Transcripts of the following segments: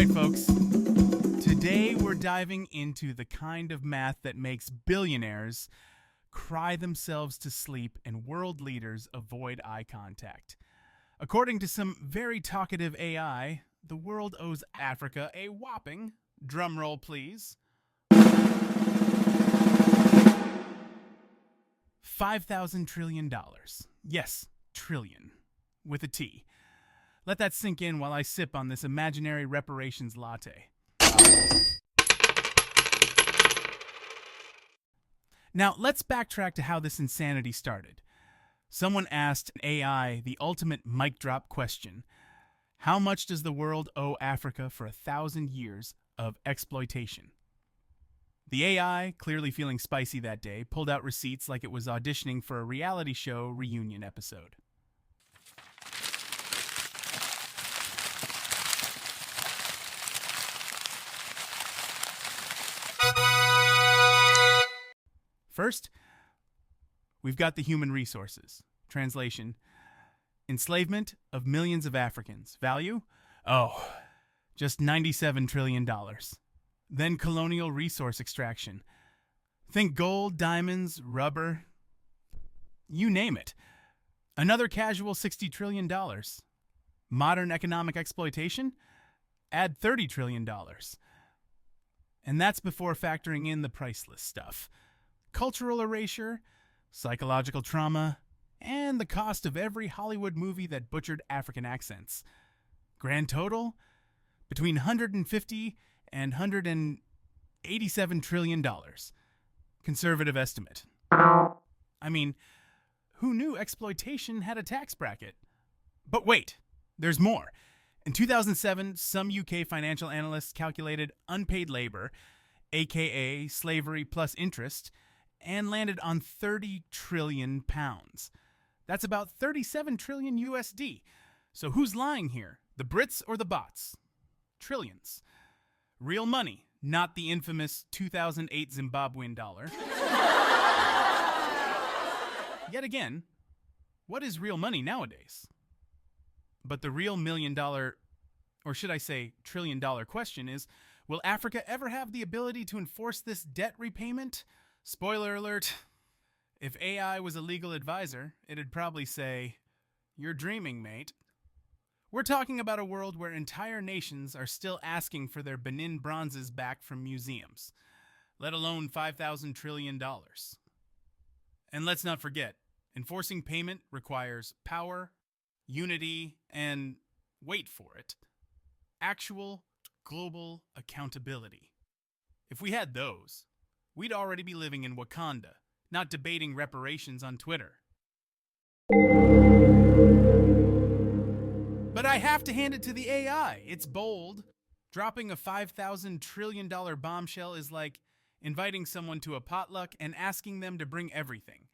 right, folks. Today we're diving into the kind of math that makes billionaires cry themselves to sleep and world leaders avoid eye contact. According to some very talkative AI, the world owes Africa a whopping, drumroll please, $5,000 trillion. Yes, trillion, with a T. Let that sink in while I sip on this imaginary reparations latte. Now, let's backtrack to how this insanity started. Someone asked an AI the ultimate mic drop question. How much does the world owe Africa for 1,000 years of exploitation? The AI, clearly feeling spicy that day, pulled out receipts like it was auditioning for a reality show reunion episode. First, we've got the human resources. Translation: enslavement of millions of Africans. Value? Oh, just $97 trillion. Then colonial resource extraction. Think gold, diamonds, rubber, you name it. Another casual $60 trillion. Modern economic exploitation? Add $30 trillion. And that's before factoring in the priceless stuff. Cultural erasure, psychological trauma, and the cost of every Hollywood movie that butchered African accents. Grand total? Between $150 and $187 trillion. Conservative estimate. I mean, who knew exploitation had a tax bracket? But wait, there's more. In 2007, some UK financial analysts calculated unpaid labor, aka slavery plus interest, and landed on 30 trillion pounds. That's about 37 trillion USD. So who's lying here? The Brits or the bots? Trillions. Real money, not the infamous 2008 Zimbabwean dollar. Yet again, what is real money nowadays? But the real $1 million, or should I say $1 trillion question is, will Africa ever have the ability to enforce this debt repayment? Spoiler alert, if AI was a legal advisor, it'd probably say, "You're dreaming, mate." We're talking about a world where entire nations are still asking for their Benin bronzes back from museums, let alone $5,000 trillion. And let's not forget, enforcing payment requires power, unity, and, wait for it, actual global accountability. If we had those, we'd already be living in Wakanda, not debating reparations on Twitter. But I have to hand it to the AI. It's bold. Dropping a $5,000 trillion bombshell is like inviting someone to a potluck and asking them to bring everything,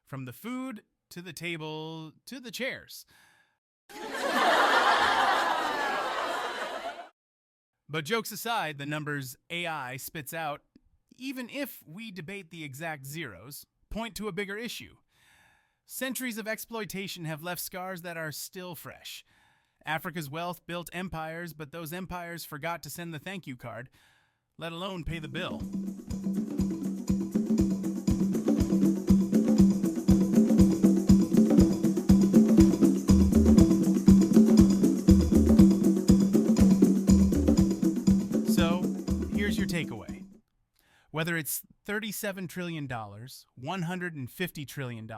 from the food to the table to the chairs. But jokes aside, the numbers AI spits out, even if we debate the exact zeros, point to a bigger issue. Centuries of exploitation have left scars that are still fresh. Africa's wealth built empires, but those empires forgot to send the thank you card, let alone pay the bill. So, here's your takeaway. Whether it's $37 trillion, $150 trillion,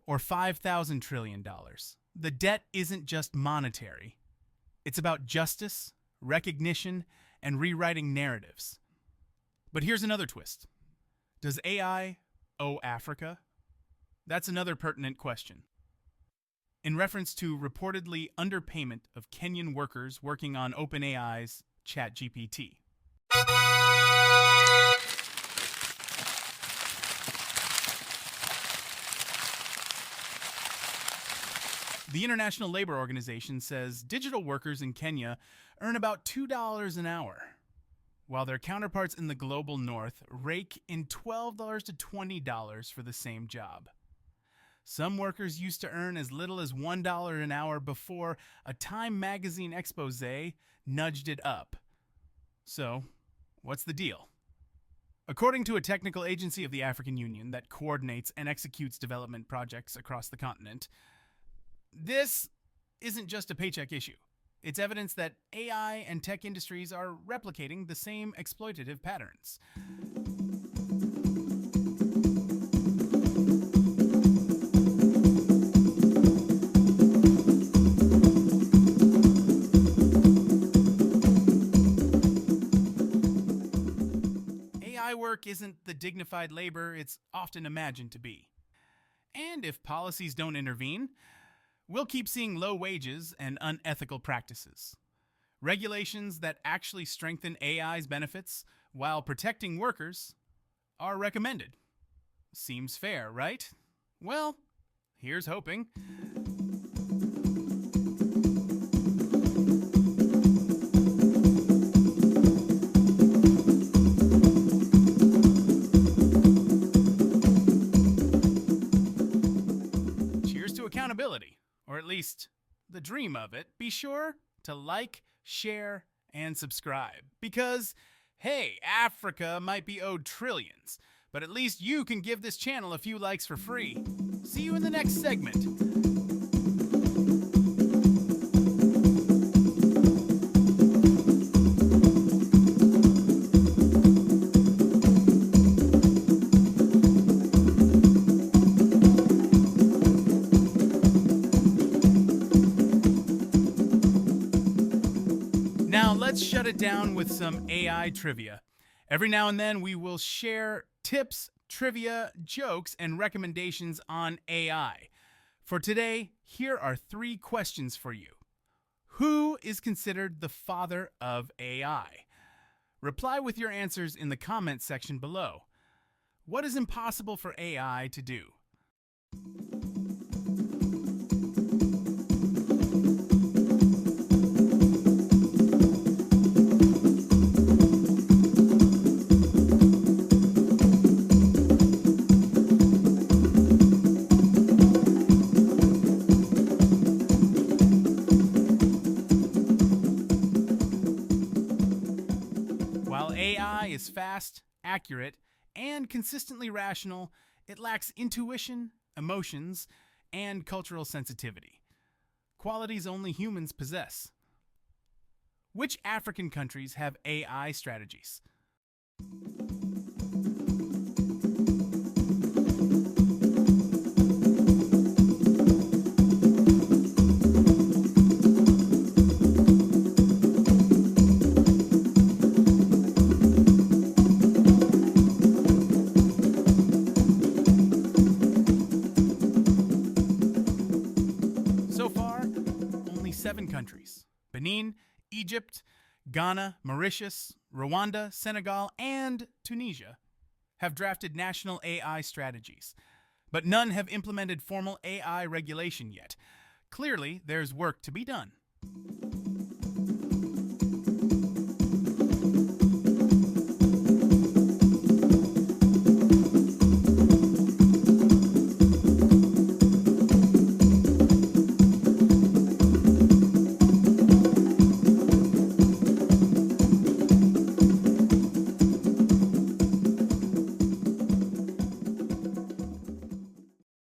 or $5,000 trillion, the debt isn't just monetary. It's about justice, recognition, and rewriting narratives. But here's another twist. Does AI owe Africa? That's another pertinent question. In reference to reportedly underpayment of Kenyan workers working on OpenAI's ChatGPT. The International Labor Organization says digital workers in Kenya earn about $2 an hour, while their counterparts in the global north rake in $12 to $20 for the same job. Some workers used to earn as little as $1 an hour before a Time magazine expose nudged it up. So, what's the deal? According to a technical agency of the African Union that coordinates and executes development projects across the continent, this isn't just a paycheck issue. It's evidence that AI and tech industries are replicating the same exploitative patterns. AI work isn't the dignified labor it's often imagined to be. And if policies don't intervene, we'll keep seeing low wages and unethical practices. Regulations that actually strengthen AI's benefits while protecting workers are recommended. Seems fair, right? Well, here's hoping. Cheers to accountability. Or at least the dream of it. Be sure to like, share, and subscribe. Because, hey, Africa might be owed trillions, but at least you can give this channel a few likes for free. See you in the next segment. Now let's shut it down with some AI trivia. Every now and then we will share tips, trivia, jokes, and recommendations on AI. For today, here are 3 questions for you. Who is considered the father of AI? Reply with your answers in the comments section below. What is impossible for AI to do? While AI is fast, accurate, and consistently rational, it lacks intuition, emotions, and cultural sensitivity. Qualities only humans possess. Which African countries have AI strategies? So far, only 7 countries: Benin, Egypt, Ghana, Mauritius, Rwanda, Senegal, and Tunisia have drafted national AI strategies. But none have implemented formal AI regulation yet. Clearly, there's work to be done.